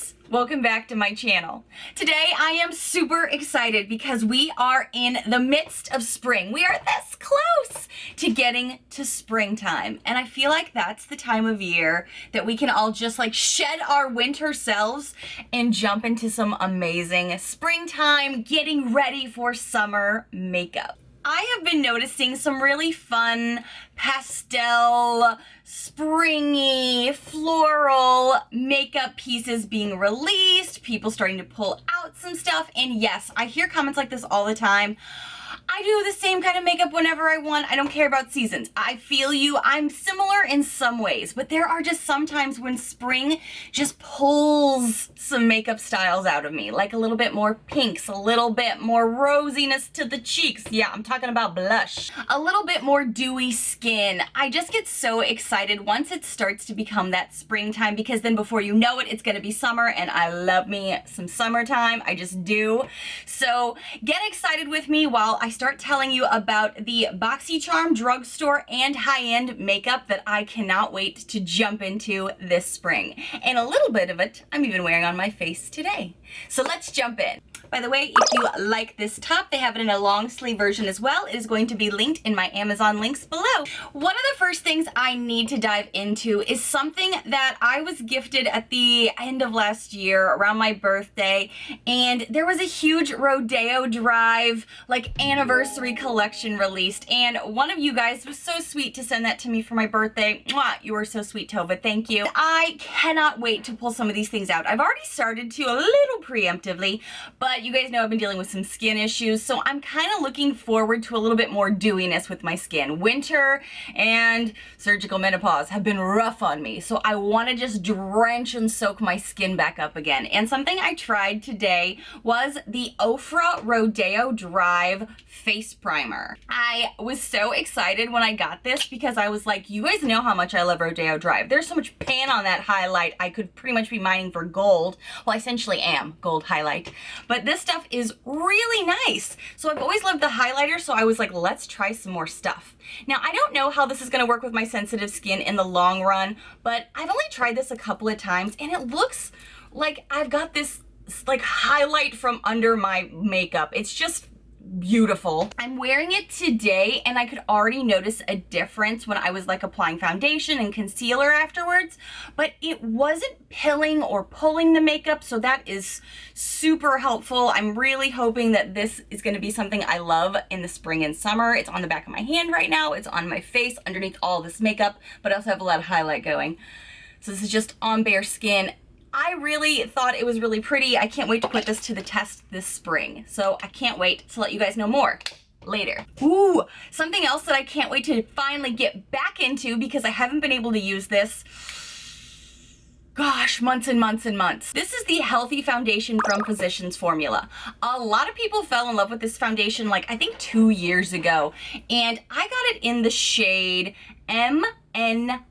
friends, welcome back to my channel. Today I am super excited because we are in the midst of spring. We are this close to getting to springtime, and I feel like that's the time of year that we can all just like shed our winter selves and jump into some amazing springtime, getting ready for summer makeup. I have been noticing some really fun pastel, springy, floral makeup pieces being released, people starting to pull out some stuff, and yes, I hear comments like this all the time. I do the same kind of makeup whenever I want. I don't care about seasons. I feel you. I'm similar in some ways, but there are just some times when spring just pulls some makeup styles out of me, like a little bit more pinks, a little bit more rosiness to the cheeks. Yeah, I'm talking about blush. A little bit more dewy skin. I just get so excited once it starts to become that springtime, because then before you know it, it's gonna be summer, and I love me some summertime. I just do. So get excited with me while I start telling you about the Boxycharm drugstore and high-end makeup that I cannot wait to jump into this spring. And a little bit of it I'm even wearing on my face today. So let's jump in. By the way, if you like this top, they have it in a long sleeve version as well. It is going to be linked in my Amazon links below. One of the first things I need to dive into is something that I was gifted at the end of last year around my birthday, and there was a huge Rodeo Drive like anniversary collection released, and one of you guys was so sweet to send that to me for my birthday. Mwah, you were so sweet, Tova. Thank you. I cannot wait to pull some of these things out. I've already started to a little preemptively, but you guys know I've been dealing with some skin issues, so I'm kind of looking forward to a little bit more dewiness with my skin. Winter and surgical menopause have been rough on me, so I want to just drench and soak my skin back up again. And something I tried today was the Ofra Rodeo Drive Face Primer. I was so excited when I got this because I was like, you guys know how much I love Rodeo Drive. There's so much pan on that highlight, I could pretty much be mining for gold. Well, I essentially am gold highlight, but this stuff is really nice. So I've always loved the highlighter, so I was like, let's try some more stuff. Now, I don't know how this is gonna work with my sensitive skin in the long run, but I've only tried this a couple of times, and it looks like I've got this like highlight from under my makeup. It's just beautiful. I'm wearing it today, and I could already notice a difference when I was like applying foundation and concealer afterwards, but it wasn't pilling or pulling the makeup, so that is super helpful. I'm really hoping that this is going to be something I love in the spring and summer. It's on the back of my hand right now, it's on my face underneath all this makeup, but I also have a lot of highlight going. So this is just on bare skin. I really thought it was really pretty. I can't wait to put this to the test this spring. So I can't wait to let you guys know more later. Ooh, something else that I can't wait to finally get back into because I haven't been able to use this, gosh, months and months and months. This is the Healthy Foundation from Physicians Formula. A lot of people fell in love with this foundation like I think 2 years ago, and I got it in the shade MN3.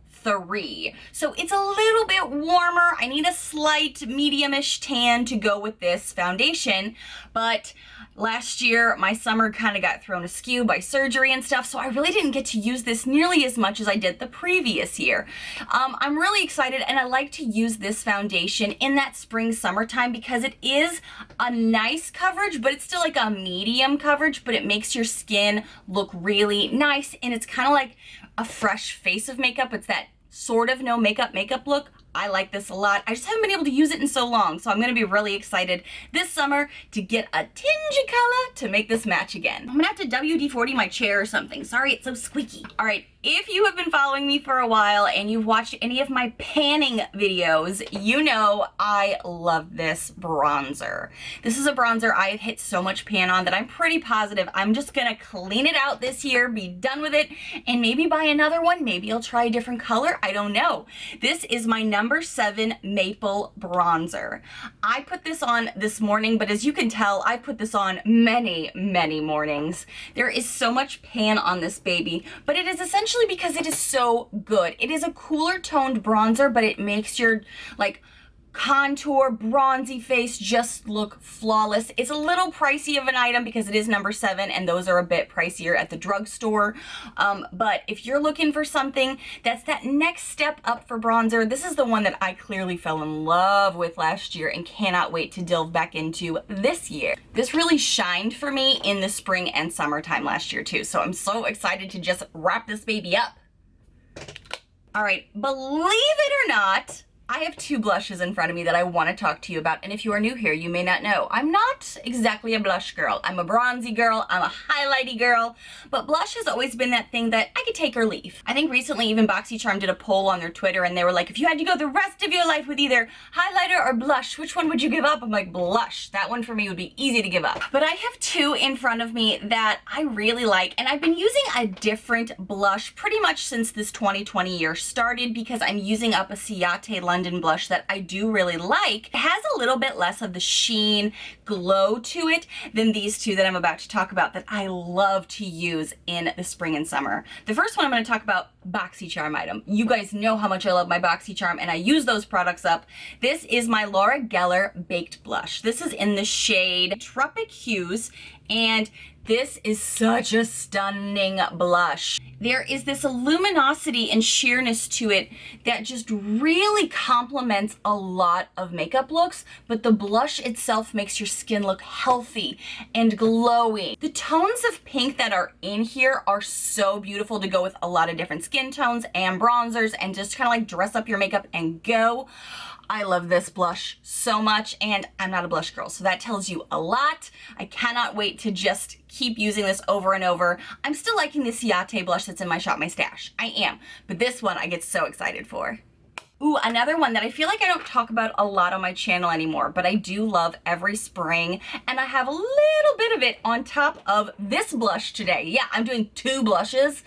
So it's a little bit warmer. I need a slight medium-ish tan to go with this foundation, but last year my summer kind of got thrown askew by surgery and stuff, so I really didn't get to use this nearly as much as I did the previous year. I'm really excited, and I like to use this foundation in that spring summertime because it is a nice coverage, but it's still like a medium coverage, but it makes your skin look really nice, and it's kind of like a fresh face of makeup. It's that sort of no makeup look. I like this a lot. I just haven't been able to use it in so long, so I'm gonna be really excited this summer to get a tinge of color to make this match again. I'm gonna have to WD-40 my chair or something. Sorry, it's so squeaky. All right, if you have been following me for a while and you've watched any of my panning videos, you know I love this bronzer. This is a bronzer I've hit so much pan on that I'm pretty positive I'm just gonna clean it out this year, be done with it, and maybe buy another one. Maybe I'll try a different color. I don't know. This is my number 7 Maple Bronzer. I put this on this morning, but as you can tell, I put this on many, many mornings. There is so much pan on this baby, but it is essentially because it is so good. It is a cooler toned bronzer, but it makes your like contour, bronzy face, just look flawless. It's a little pricey of an item because it is number 7 and those are a bit pricier at the drugstore. But if you're looking for something that's that next step up for bronzer, this is the one that I clearly fell in love with last year and cannot wait to delve back into this year. This really shined for me in the spring and summertime last year too, so I'm so excited to just wrap this baby up. All right, believe it or not, I have 2 blushes in front of me that I want to talk to you about, and if you are new here, you may not know. I'm not exactly a blush girl. I'm a bronzy girl, I'm a highlighty girl, but blush has always been that thing that I could take or leave. I think recently even Boxycharm did a poll on their Twitter, and they were like, if you had to go the rest of your life with either highlighter or blush, which one would you give up? I'm like, blush. That one for me would be easy to give up. But I have 2 in front of me that I really like, and I've been using a different blush pretty much since this 2020 year started because I'm using up a Ciate London blush that I do really like. It has a little bit less of the sheen glow to it than these 2 that I'm about to talk about that I love to use in the spring and summer. The first one I'm going to talk about, Boxycharm item. You guys know how much I love my Boxycharm and I use those products up. This is my Laura Geller Baked Blush. This is in the shade Tropic Hues and this is such a stunning blush. There is this luminosity and sheerness to it that just really complements a lot of makeup looks, but the blush itself makes your skin look healthy and glowy. The tones of pink that are in here are so beautiful to go with a lot of different skin tones and bronzers and just kind of like dress up your makeup and go. I love this blush so much and I'm not a blush girl, so that tells you a lot. I cannot wait to just keep using this over and over. I'm still liking the Ciate blush that's in my Shop My Stash. I am, but this one I get so excited for. Ooh, another one that I feel like I don't talk about a lot on my channel anymore, but I do love every spring, and I have a little bit of it on top of this blush today. Yeah, I'm doing 2 blushes.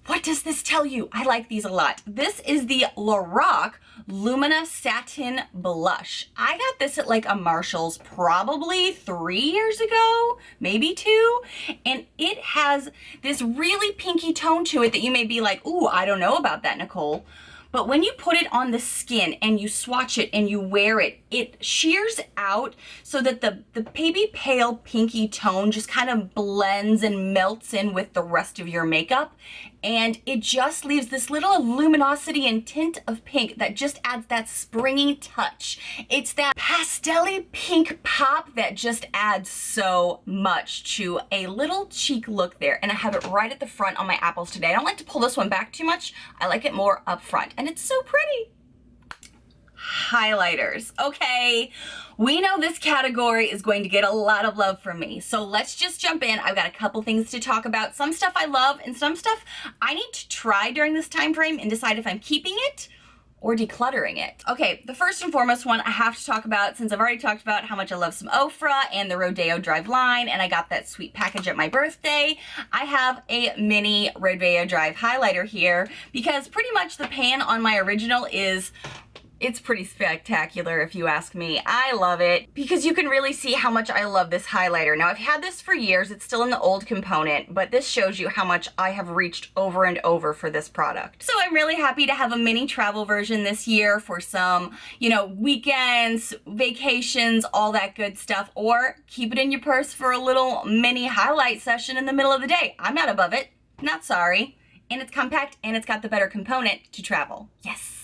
What does this tell you? I like these a lot. This is the Lorac Lumina Satin Blush. I got this at like a Marshall's probably 3 years ago, maybe 2. And it has this really pinky tone to it that you may be like, ooh, I don't know about that, Nichole. But when you put it on the skin and you swatch it and you wear it, it shears out so that the baby pale pinky tone just kind of blends and melts in with the rest of your makeup. And it just leaves this little luminosity and tint of pink that just adds that springy touch. It's that pastel-y pink pop that just adds so much to a little cheek look there. And I have it right at the front on my apples today. I don't like to pull this one back too much. I like it more up front. And it's so pretty. Highlighters. Okay, we know this category is going to get a lot of love from me, so let's just jump in. I've got a couple things to talk about. Some stuff I love and some stuff I need to try during this time frame and decide if I'm keeping it or decluttering it. Okay, the first and foremost one I have to talk about, since I've already talked about how much I love some Ofra and the Rodeo Drive line, and I got that sweet package at my birthday. I have a mini Rodeo Drive highlighter here because pretty much the pan on my original it's pretty spectacular if you ask me. I love it because you can really see how much I love this highlighter. Now I've had this for years, it's still in the old component, but this shows you how much I have reached over and over for this product. So I'm really happy to have a mini travel version this year for some, you know, weekends, vacations, all that good stuff, or keep it in your purse for a little mini highlight session in the middle of the day. I'm not above it, not sorry. And it's compact and it's got the better component to travel. Yes.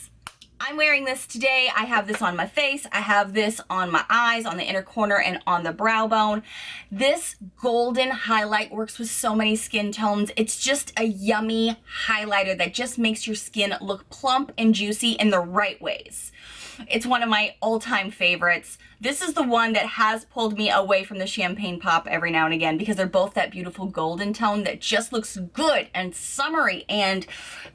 I'm wearing this today. I have this on my face. I have this on my eyes, on the inner corner, and on the brow bone. This golden highlight works with so many skin tones. It's just a yummy highlighter that just makes your skin look plump and juicy in the right ways. It's one of my all-time favorites. This is the one that has pulled me away from the champagne pop every now and again because they're both that beautiful golden tone that just looks good and summery and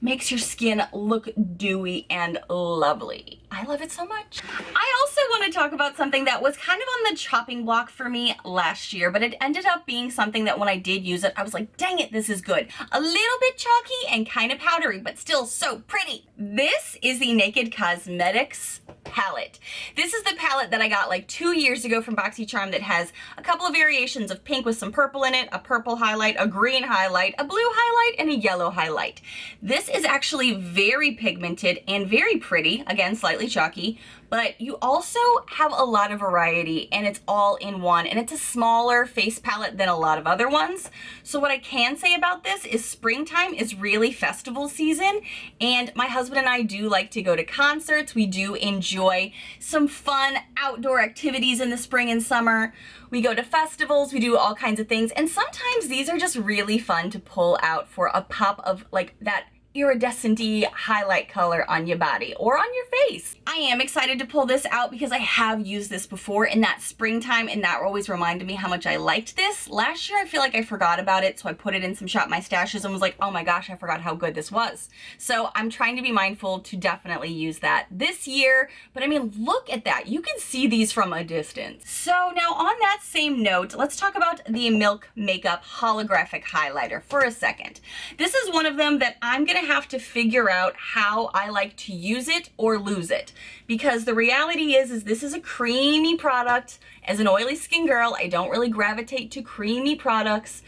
makes your skin look dewy and lovely. I love it so much. I also want to talk about something that was kind of on the chopping block for me last year, but it ended up being something that when I did use it, I was like, dang it, this is good. A little bit chalky and kind of powdery, but still so pretty. This is the Naked Cosmetics palette. This is the palette that I got like 2 years ago from Boxycharm that has a couple of variations of pink with some purple in it, a purple highlight, a green highlight, a blue highlight, and a yellow highlight. This is actually very pigmented and very pretty, again, slightly chalky, but you also have a lot of variety and it's all in one, and it's a smaller face palette than a lot of other ones. So what I can say about this is springtime is really festival season, and my husband and I do like to go to concerts. We do enjoy some fun outdoor activities in the spring and summer. We go to festivals, we do all kinds of things, and sometimes these are just really fun to pull out for a pop of like that iridescent-y highlight color on your body or on your face. I am excited to pull this out because I have used this before in that springtime, and that always reminded me how much I liked this. Last year I feel like I forgot about it, so I put it in some Shop My Stashes and was like, oh my gosh, I forgot how good this was. So I'm trying to be mindful to definitely use that this year, but I mean, look at that. You can see these from a distance. So now on that same note, let's talk about the Milk Makeup Holographic Highlighter for a second. This is one of them that I'm gonna have to figure out how I like to use it or lose it, because the reality is this is a creamy product. As an oily skin girl, I don't really gravitate to creamy products.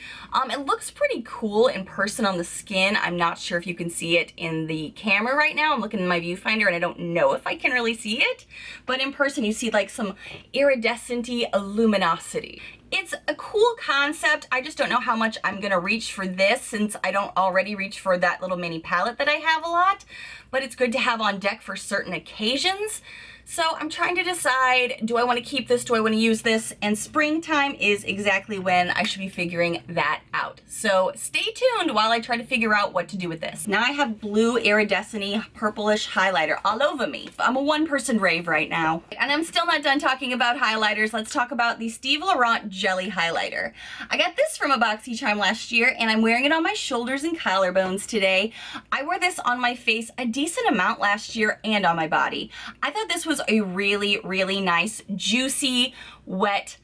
It looks pretty cool in person on the skin. I'm not sure if you can see it in the camera right now. I'm looking in my viewfinder and I don't know if I can really see it, but in person you see like some iridescent-y luminosity. It's a cool concept. I just don't know how much I'm gonna reach for this since I don't already reach for that little mini palette that I have a lot, but it's good to have on deck for certain occasions. So I'm trying to decide, do I want to keep this? Do I want to use this? And springtime is exactly when I should be figuring that out. So stay tuned while I try to figure out what to do with this. Now I have blue iridescent-y purplish highlighter all over me. I'm a one-person rave right now. And I'm still not done talking about highlighters. Let's talk about the Steve Laurent Jelly Highlighter. I got this from a Boxycharm last year, and I'm wearing it on my shoulders and collarbones today. I wore this on my face a decent amount last year and on my body. I thought this was a really, really nice, juicy, wet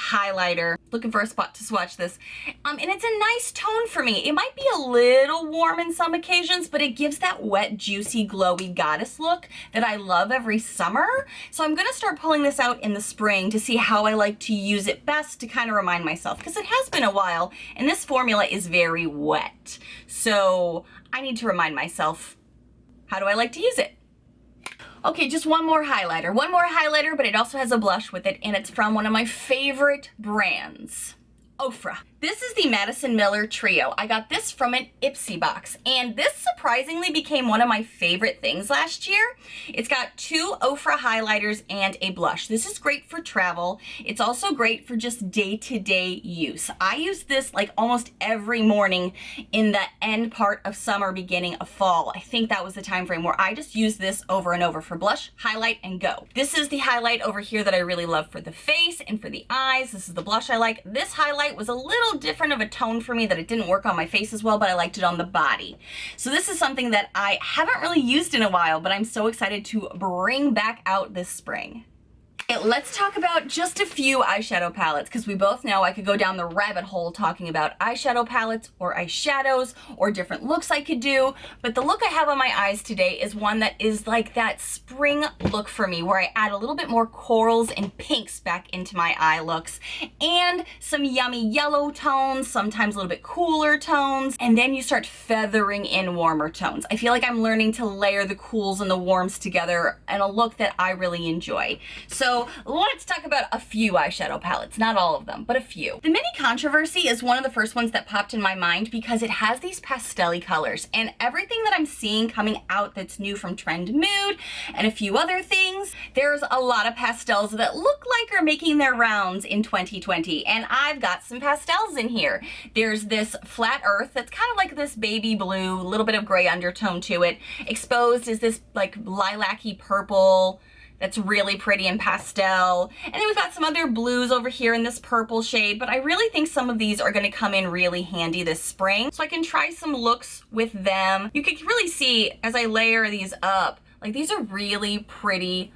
highlighter. Looking for a spot to swatch this. And it's a nice tone for me. It might be a little warm in some occasions, but it gives that wet, juicy, glowy goddess look that I love every summer. So I'm gonna start pulling this out in the spring to see how I like to use it best to kind of remind myself, because it has been a while and this formula is very wet. So I need to remind myself, how do I like to use it? Okay, just one more highlighter, but it also has a blush with it, and it's from one of my favorite brands, Ofra. This is the Madison Miller Trio. I got this from an Ipsy box, and this surprisingly became one of my favorite things last year. It's got 2 Ofra highlighters and a blush. This is great for travel. It's also great for just day-to-day use. I use this like almost every morning in the end part of summer, beginning of fall. I think that was the time frame where I just use this over and over for blush, highlight, and go. This is the highlight over here that I really love for the face and for the eyes. This is the blush I like. This highlight was a little different of a tone for me that it didn't work on my face as well, but I liked it on the body. So this is something that I haven't really used in a while, but I'm so excited to bring back out this spring. Okay, let's talk about just a few eyeshadow palettes, because we both know I could go down the rabbit hole talking about eyeshadow palettes or eyeshadows or different looks I could do, but the look I have on my eyes today is one that is like that spring look for me, where I add a little bit more corals and pinks back into my eye looks, and some yummy yellow tones, sometimes a little bit cooler tones, and then you start feathering in warmer tones. I feel like I'm learning to layer the cools and the warms together in a look that I really enjoy. So let's talk about a few eyeshadow palettes, not all of them, but a few. The Mini Controversy is one of the first ones that popped in my mind because it has these pastel-y colors, and everything that I'm seeing coming out that's new from Trend Mood and a few other things, there's a lot of pastels that look like are making their rounds in 2020, and I've got some pastels in here. There's this Flat Earth that's kind of like this baby blue, a little bit of gray undertone to it. Exposed is this like lilac-y purple that's really pretty in pastel. And then we've got some other blues over here in this purple shade, but I really think some of these are gonna come in really handy this spring, so I can try some looks with them. You can really see as I layer these up, like these are really pretty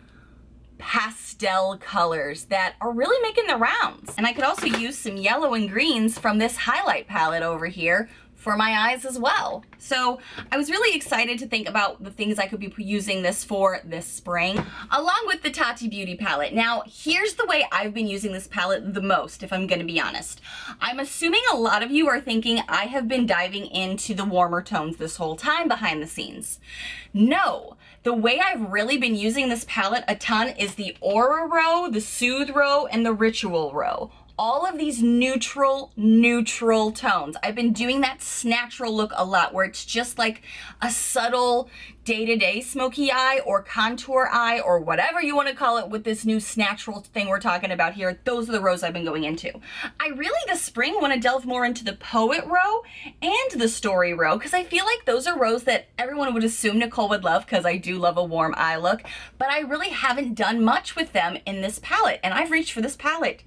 pastel colors that are really making the rounds. And I could also use some yellow and greens from this highlight palette over here for my eyes as well. So I was really excited to think about the things I could be using this for this spring, along with the Tati Beauty palette. Now, here's the way I've been using this palette the most, if I'm gonna be honest. I'm assuming a lot of you are thinking I have been diving into the warmer tones this whole time behind the scenes. No, the way I've really been using this palette a ton is the Aura row, the Soothe row, and the Ritual row. All of these neutral tones. I've been doing that snatchural look a lot, where it's just like a subtle day-to-day smoky eye or contour eye or whatever you want to call it with this new snatchural thing we're talking about here. Those are the rows I've been going into. I really, this spring, want to delve more into the Poet row and the Story row, because I feel like those are rows that everyone would assume Nichole would love, because I do love a warm eye look, but I really haven't done much with them in this palette, and I've reached for this palette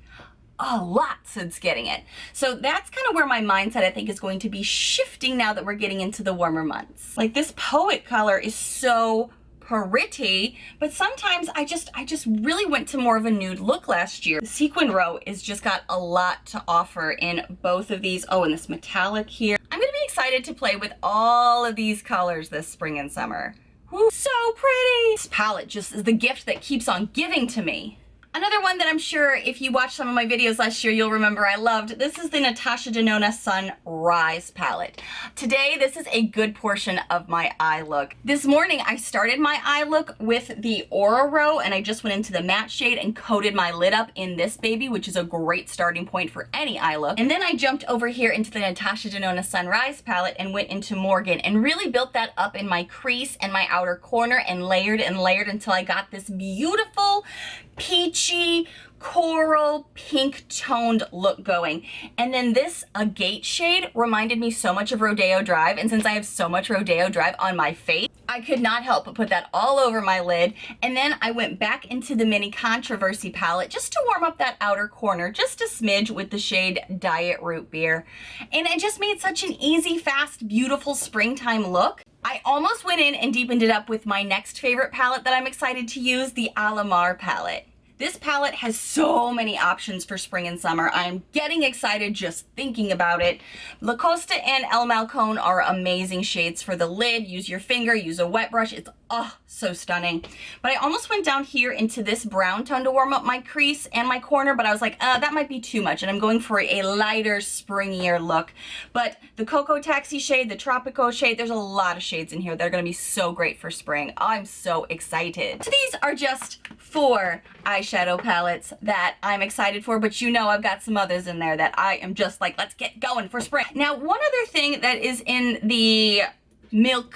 a lot since getting it. So that's kind of where my mindset, I think, is going to be shifting now that we're getting into the warmer months. Like, this Poet color is so pretty, but sometimes I just really went to more of a nude look last year. The Sequin row is just got a lot to offer in both of these. Oh, and this metallic here. I'm gonna be excited to play with all of these colors this spring and summer. Woo, so pretty! This palette just is the gift that keeps on giving to me. Another one that I'm sure if you watched some of my videos last year, you'll remember I loved. This is the Natasha Denona Sunrise palette. Today, this is a good portion of my eye look. This morning, I started my eye look with the Aura row, and I just went into the matte shade and coated my lid up in this baby, which is a great starting point for any eye look. And then I jumped over here into the Natasha Denona Sunrise palette and went into Morgan and really built that up in my crease and my outer corner and layered until I got this beautiful peachy coral pink toned look going. And then this agate shade reminded me so much of Rodeo Drive, and since I have so much Rodeo Drive on my face, I could not help but put that all over my lid. And then I went back into the Mini Controversy palette just to warm up that outer corner just a smidge with the shade Diet Root Beer, and it just made such an easy, fast, beautiful springtime look. I almost went in and deepened it up with my next favorite palette that I'm excited to use, the Alamar palette. This palette has so many options for spring and summer. I'm getting excited just thinking about it. La Costa and El Malcone are amazing shades for the lid. Use your finger, use a wet brush. It's so stunning. But I almost went down here into this brown tone to warm up my crease and my corner, but I was like, that might be too much, and I'm going for a lighter, springier look. But the Cocoa Taxi shade, the Tropico shade, there's a lot of shades in here that are gonna be so great for spring. I'm so excited. So these are just 4 eyeshadow palettes that I'm excited for, but you know I've got some others in there that I am just like, let's get going for spring. Now, one other thing that is in the Milk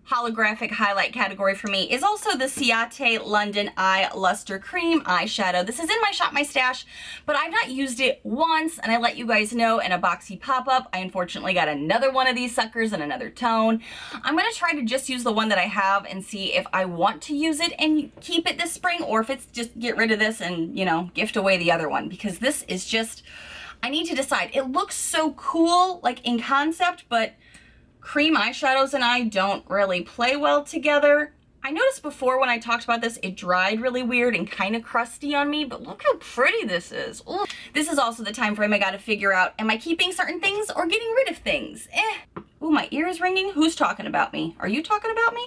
holographic highlight category for me is also the Ciate London Eye Luster Cream eyeshadow. This is in my Shop My Stash, but I've not used it once, and I let you guys know in a Boxy pop-up. I unfortunately got another one of these suckers in another tone. I'm gonna try to just use the one that I have and see if I want to use it and keep it this spring, or if it's just get rid of this and, you know, gift away the other one, because this is just, I need to decide. It looks so cool, like in concept, but cream eyeshadows and I don't really play well together. I noticed before when I talked about this, it dried really weird and kind of crusty on me, but look how pretty this is. Ooh. This is also the time frame I gotta figure out, am I keeping certain things or getting rid of things? Ooh, my ear is ringing. Who's talking about me? Are you talking about me?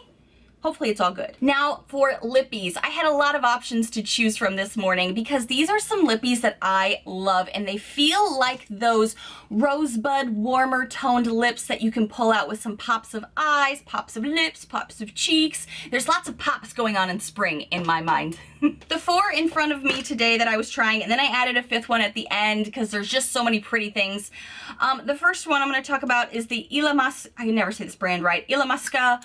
Hopefully it's all good. Now for lippies, I had a lot of options to choose from this morning because these are some lippies that I love, and they feel like those rosebud warmer toned lips that you can pull out with some pops of eyes, pops of lips, pops of cheeks. There's lots of pops going on in spring in my mind. The 4 in front of me today that I was trying, and then I added a 5th one at the end because there's just so many pretty things. The first one I'm going to talk about is the Ilamas, I can never say this brand right, Ilamasca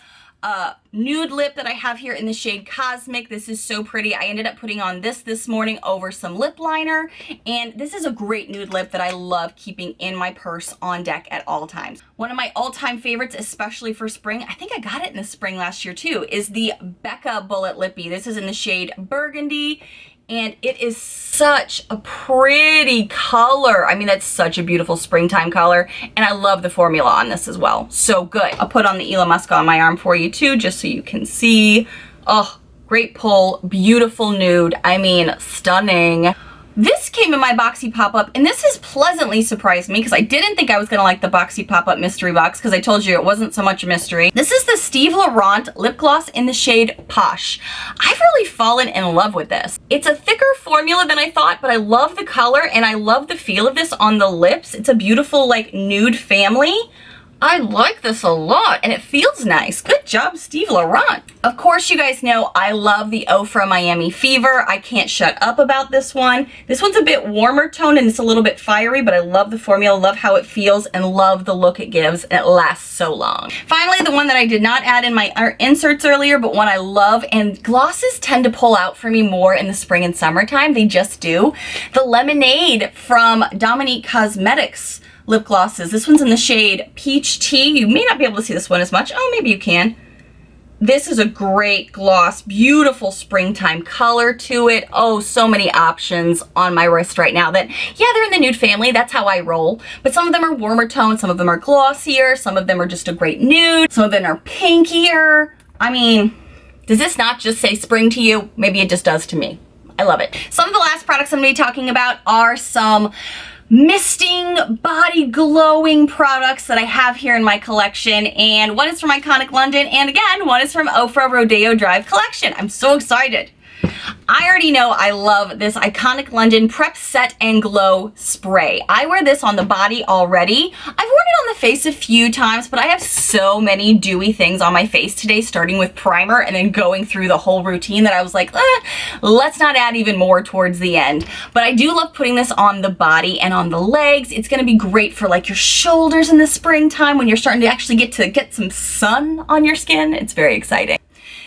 nude lip that I have here in the shade Cosmic. This is so pretty. I ended up putting on this morning over some lip liner, and this is a great nude lip that I love keeping in my purse on deck at all times. One of my all-time favorites, especially for spring, I think I got it in the spring last year too, is the Becca Bullet Lippy. This is in the shade Burgundy, and it is such a pretty color. I mean, that's such a beautiful springtime color, and I love the formula on this as well. So good. I'll put on the Ilamasca on my arm for you too, just so you can see. Oh, great pull, beautiful nude. I mean, stunning. This came in my Boxy pop-up, and this has pleasantly surprised me because I didn't think I was gonna like the Boxy pop-up mystery box because I told you it wasn't so much a mystery. This is the Steve Laurent lip gloss in the shade Posh. I've really fallen in love with this. It's a thicker formula than I thought, but I love the color and I love the feel of this on the lips. It's a beautiful like nude family. I like this a lot and it feels nice. Good job, Steve Laurent. Of course, you guys know I love the Ofra Miami Fever. I can't shut up about this one. This one's a bit warmer tone and it's a little bit fiery, but I love the formula, love how it feels, and love the look it gives, and it lasts so long. Finally, the one that I did not add in my inserts earlier, but one I love, and glosses tend to pull out for me more in the spring and summertime. They just do. The Lemonade from Dominique Cosmetics lip glosses. This one's in the shade Peach Tea. You may not be able to see this one as much. Oh, maybe you can. This is a great gloss. Beautiful springtime color to it. Oh, so many options on my wrist right now that, yeah, they're in the nude family. That's how I roll. But some of them are warmer toned. Some of them are glossier. Some of them are just a great nude. Some of them are pinkier. I mean, does this not just say spring to you? Maybe it just does to me. I love it. Some of the last products I'm going to be talking about are some misting, body glowing products that I have here in my collection, and one is from Iconic London, and again, one is from Ofra Rodeo Drive collection. I'm so excited. I already know I love this Iconic London Prep Set and Glow Spray. I wear this on the body already. I've worn it on the face a few times, but I have so many dewy things on my face today, starting with primer and then going through the whole routine, that I was like, let's not add even more towards the end. But I do love putting this on the body and on the legs. It's gonna be great for like your shoulders in the springtime when you're starting to actually get some sun on your skin. It's very exciting.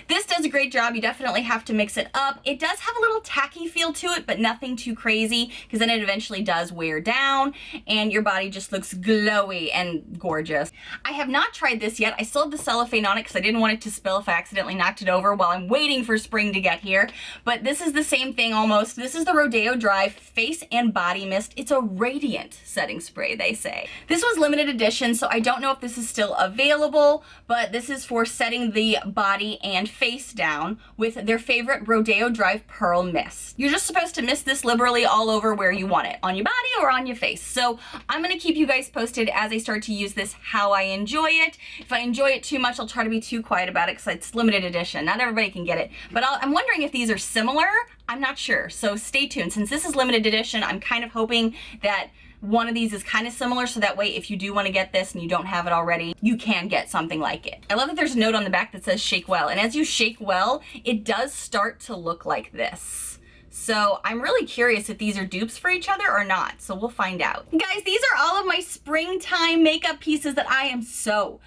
This does a great job. You definitely have to mix it up. It does have a little tacky feel to it, but nothing too crazy, because then it eventually does wear down and your body just looks glowy and gorgeous. I have not tried this yet. I still have the cellophane on it because I didn't want it to spill if I accidentally knocked it over while I'm waiting for spring to get here. But this is the same thing almost. This is the Rodeo Drive Face and Body Mist. It's a radiant setting spray, they say. This was limited edition, so I don't know if this is still available, but this is for setting the body and face down with their favorite Rodeo Drive Pearl Mist. You're just supposed to mist this liberally all over where you want it, on your body or on your face. So I'm gonna keep you guys posted as I start to use this, how I enjoy it. If I enjoy it too much, I'll try to be too quiet about it because it's limited edition. Not everybody can get it, but I'm wondering if these are similar. I'm not sure, so stay tuned. Since this is limited edition, I'm kind of hoping that one of these is kind of similar, so that way if you do want to get this and you don't have it already, you can get something like it. I love that there's a note on the back that says shake well, and as you shake well, it does start to look like this. So I'm really curious if these are dupes for each other or not, so we'll find out. Guys, these are all of my springtime makeup pieces that I am so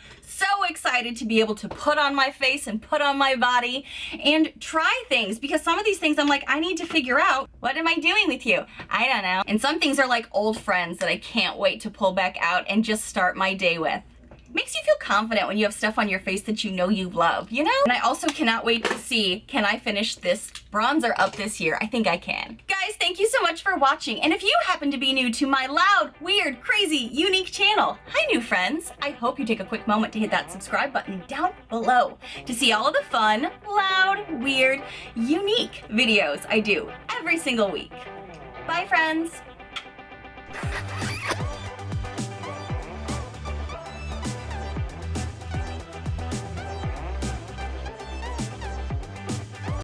excited to be able to put on my face and put on my body and try things, because some of these things I'm like, I need to figure out, what am I doing with you? I don't know. And some things are like old friends that I can't wait to pull back out and just start my day with. Makes you feel confident when you have stuff on your face that you know you love, you know? And I also cannot wait to see, can I finish this bronzer up this year? I think I can. Guys, thank you so much for watching. And if you happen to be new to my loud, weird, crazy, unique channel, hi new friends. I hope you take a quick moment to hit that subscribe button down below to see all of the fun, loud, weird, unique videos I do every single week. Bye friends.